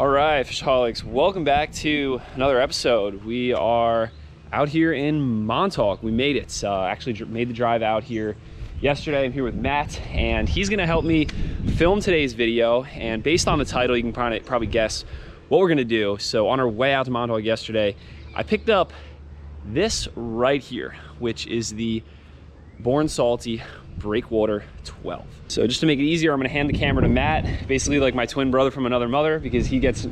All right, Fishaholics, welcome back to another episode. We are out here in Montauk. We made it. Actually made the drive out here yesterday. I'm here with Matt, and he's gonna help me film today's video. And based on the title, you can probably guess what we're gonna do. So on our way out to Montauk yesterday, I picked up this right here, which is the Born Salty Breakwater 12. So just to make it easier, I'm gonna hand the camera to Matt, basically like my twin brother from another mother, because he gets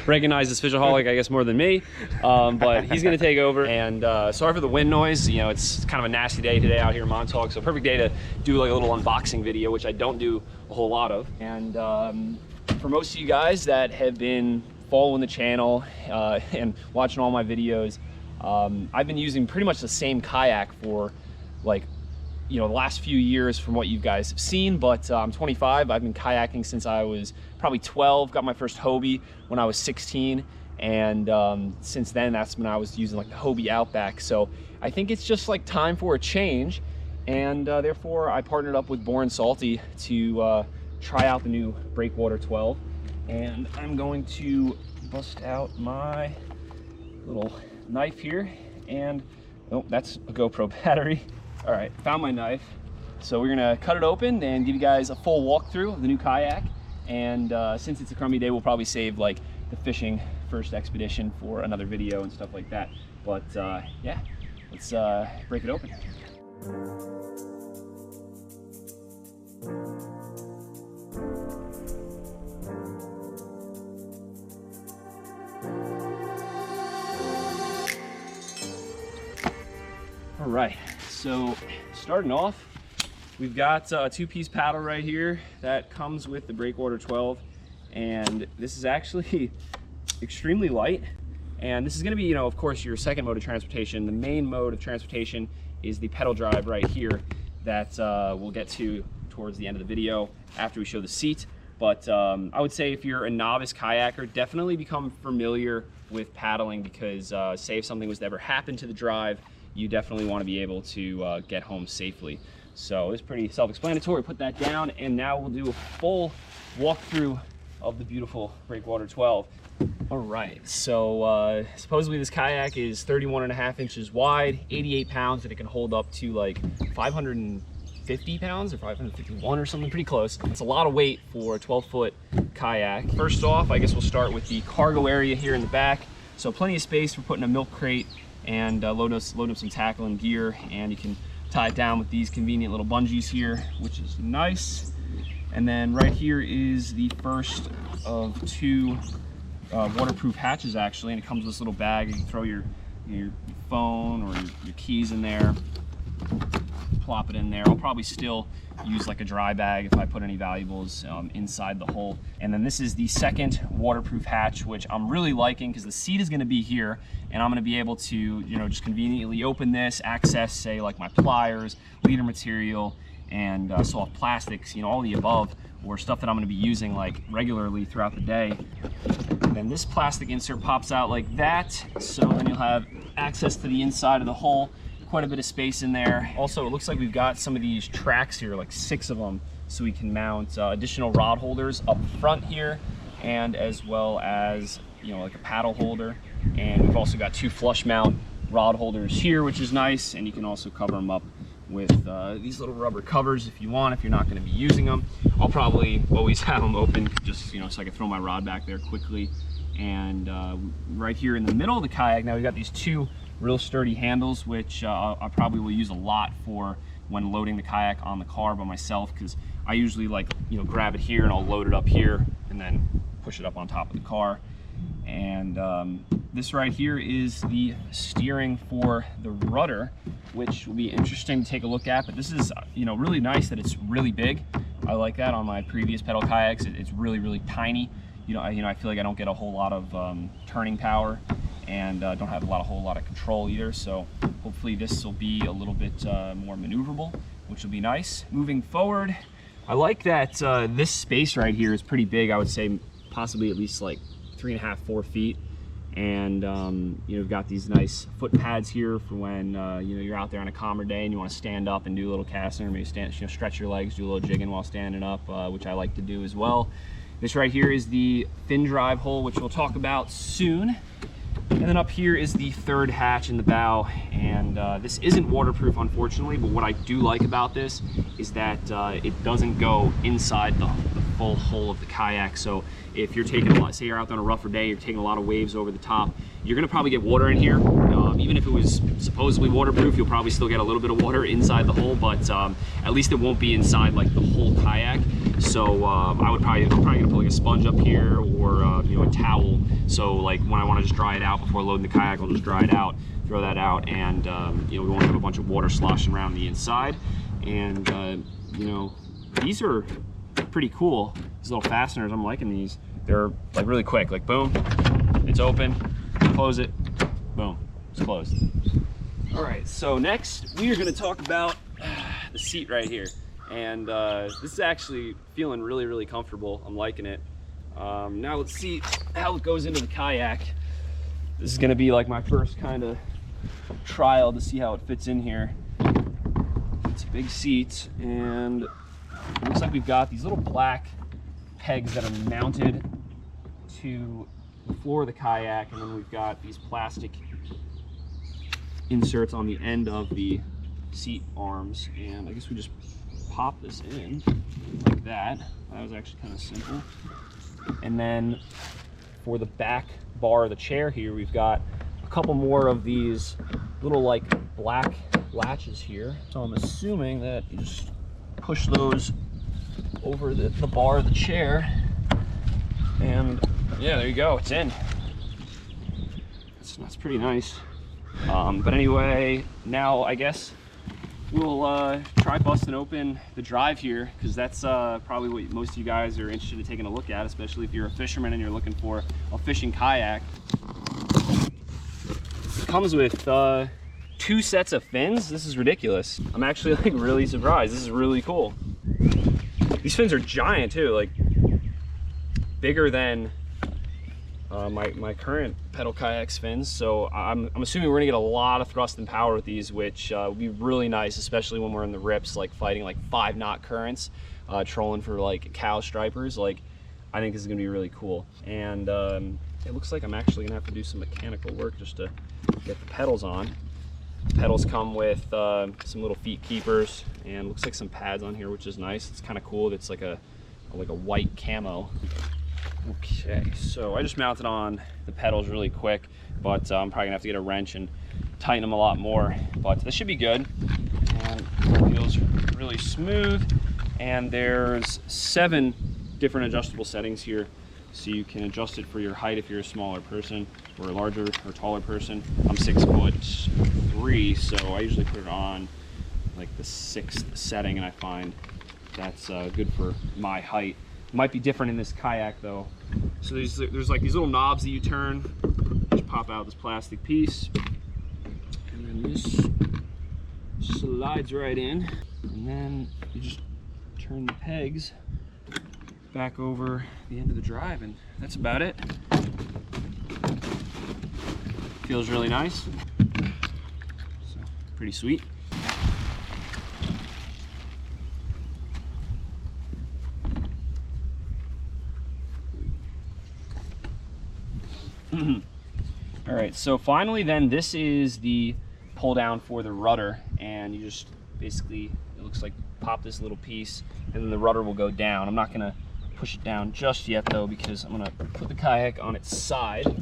recognized as Fishaholic, I guess, more than me. But he's gonna take over. And sorry for the wind noise. You know, it's kind of a nasty day today out here in Montauk, so perfect day to do like a little unboxing video, which I don't do a whole lot of. And for most of you guys that have been following the channel and watching all my videos, I've been using pretty much the same kayak for like, you know, the last few years from what you guys have seen. But I'm 25. I've been kayaking since I was probably 12. Got my first Hobie when I was 16, and since then that's when I was using like the Hobie Outback. So I think it's just like time for a change, and therefore I partnered up with Born Salty to try out the new Breakwater 12. And I'm going to bust out my little knife here, and oh, that's a GoPro battery. All right, found my knife. So we're gonna cut it open and give you guys a full walkthrough of the new kayak. And since it's a crummy day, we'll probably save like the fishing first expedition for another video and stuff like that. But yeah, let's break it open. All right. So starting off, we've got a two-piece paddle right here that comes with the Breakwater 12, and this is actually extremely light. And this is going to be, you know, of course, your second mode of transportation. The main mode of transportation is the pedal drive right here that we'll get to towards the end of the video after we show the seat. But I would say if you're a novice kayaker, definitely become familiar with paddling, because say if something was to ever happen to the drive, you definitely want to be able to get home safely. So it's pretty self-explanatory. Put that down, and now we'll do a full walkthrough of the beautiful Breakwater 12. All right, so supposedly this kayak is 31.5 inches wide, 88 pounds, and it can hold up to like 550 pounds or 551 or something, pretty close. It's a lot of weight for a 12-foot kayak. First off, I guess we'll start with the cargo area here in the back. So plenty of space for putting a milk crate and load up some tackle and gear, and you can tie it down with these convenient little bungees here, which is nice. And then right here is the first of two waterproof hatches, actually, and it comes with this little bag. You can throw your phone or your keys in there, plop it in there. I'll probably still use like a dry bag if I put any valuables inside the hole. And then this is the second waterproof hatch, which I'm really liking because the seat is going to be here, and I'm going to be able to, you know, just conveniently open this, access, say, like my pliers, leader material, and soft plastics, you know, all the above, or stuff that I'm going to be using like regularly throughout the day. And then this plastic insert pops out like that, so then you'll have access to the inside of the hole. Quite a bit of space in there. Also, it looks like we've got some of these tracks here, like 6 of them, so we can mount additional rod holders up front here, and as well as, you know, like a paddle holder. And we've also got 2 flush mount rod holders here, which is nice, and you can also cover them up with these little rubber covers if you want, if you're not going to be using them. I'll probably always have them open, just, you know, so I can throw my rod back there quickly. And right here in the middle of the kayak, now we've got these 2 real sturdy handles, which I probably will use a lot for when loading the kayak on the car by myself, because I usually like, you know, grab it here and I'll load it up here and then push it up on top of the car. And this right here is the steering for the rudder, which will be interesting to take a look at. But this is, you know, really nice that it's really big. I like that. On my previous pedal kayaks, it's really tiny. You know, I feel like I don't get a whole lot of turning power, and don't have a whole lot of control either. So hopefully this will be a little bit more maneuverable, which will be nice. Moving forward, I like that this space right here is pretty big. I would say possibly at least like 3.5, 4 feet. And you know, we've got these nice foot pads here for when you know, you're out there on a calmer day and you want to stand up and do a little casting, or maybe stand, you know, stretch your legs, do a little jigging while standing up, which I like to do as well. This right here is the fin drive hole, which we'll talk about soon. And then up here is the third hatch in the bow, and this isn't waterproof, unfortunately, but what I do like about this is that it doesn't go inside the full hull of the kayak. So if you're taking a lot, say you're out on a rougher day, you're taking a lot of waves over the top, you're gonna probably get water in here. Even if it was supposedly waterproof, you'll probably still get a little bit of water inside the hole, but at least it won't be inside like the whole kayak. So I'm probably gonna put like a sponge up here, or you know, a towel. So like when I want to just dry it out before loading the kayak, I'll just dry it out, throw that out, and you know, we won't have a bunch of water sloshing around the inside. And you know, these are pretty cool. These little fasteners, I'm liking these. They're like really quick. Like boom, it's open. Close it. Boom, it's closed. All right. So next we are going to talk about the seat right here. And this is actually feeling really, really comfortable. I'm liking it. Now let's see how it goes into the kayak. This is gonna be like my first kind of trial to see how it fits in here. It's a big seat, and it looks like we've got these little black pegs that are mounted to the floor of the kayak, and then we've got these plastic inserts on the end of the seat arms, and I guess we just pop this in like that. That was actually kind of simple. And then for the back bar of the chair here, we've got a couple more of these little like black latches here. So I'm assuming that you just push those over the bar of the chair, and yeah, there you go, it's in. That's pretty nice. But anyway, now I guess we'll try busting open the drive here, because that's probably what most of you guys are interested in taking a look at, especially if you're a fisherman and you're looking for a fishing kayak. It comes with 2 sets of fins. This is ridiculous. I'm actually like really surprised. This is really cool. These fins are giant too, like bigger than my current pedal kayak's fins. So I'm assuming we're gonna get a lot of thrust and power with these, which will be really nice, especially when we're in the rips, like fighting like 5-knot currents, trolling for like cow stripers. Like, I think this is gonna be really cool. And it looks like I'm actually gonna have to do some mechanical work just to get the pedals on. The pedals come with some little feet keepers, and looks like some pads on here, which is nice. It's kind of cool. It's like a white camo. Okay, so I just mounted on the pedals really quick, but I'm probably gonna have to get a wrench and tighten them a lot more, but this should be good. And it feels really smooth, and there's 7 different adjustable settings here, so you can adjust it for your height if you're a smaller person or a larger or taller person. I'm 6'3", so I usually put it on like the 6th setting, and I find that's good for my height. Might be different in this kayak though. So there's like these little knobs that you turn, just pop out this plastic piece, and then this slides right in, and then you just turn the pegs back over the end of the drive, and that's about it. Feels really nice. So pretty sweet. All right, so finally then, this is the pull down for the rudder, and you just basically, it looks like pop this little piece and then the rudder will go down. I'm not gonna push it down just yet though, because I'm gonna put the kayak on its side. And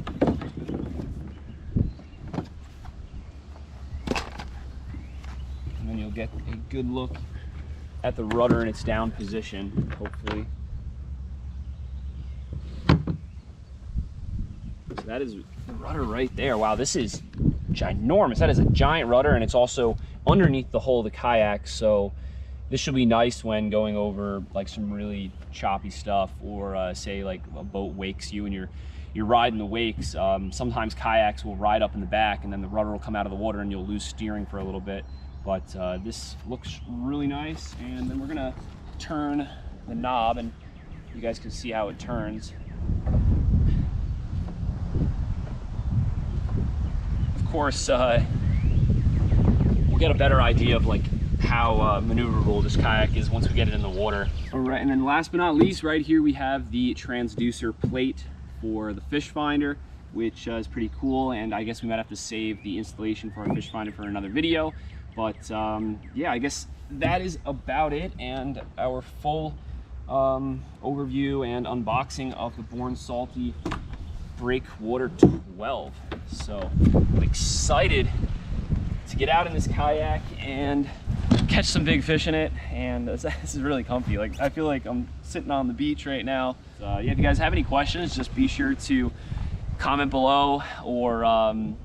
then you'll get a good look at the rudder in its down position, hopefully. So that is the rudder right there. Wow, this is ginormous. That is a giant rudder, and it's also underneath the hull of the kayak, so this should be nice when going over like some really choppy stuff, or say like a boat wakes you and you're riding the wakes. Sometimes kayaks will ride up in the back, and then the rudder will come out of the water and you'll lose steering for a little bit. But this looks really nice, and then we're gonna turn the knob, and you guys can see how it turns. Of course, we'll get a better idea of like how maneuverable this kayak is once we get it in the water. All right, and then last but not least, right here we have the transducer plate for the fish finder, which is pretty cool, and I guess we might have to save the installation for our fish finder for another video. But yeah, I guess that is about it, and our full overview and unboxing of the Born Salty Breakwater 12. So I'm excited to get out in this kayak and catch some big fish in it, and this is really comfy. Like, I feel like I'm sitting on the beach right now. Yeah, if you guys have any questions, just be sure to comment below, or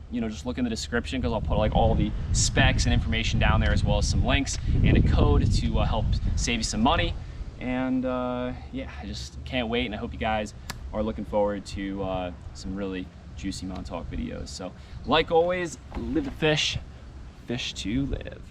you know, just look in the description, because I'll put like all the specs and information down there, as well as some links and a code to help save you some money. And yeah, I just can't wait, and I hope you guys are looking forward to some really juicy Montauk videos. So like always, live to fish, fish to live.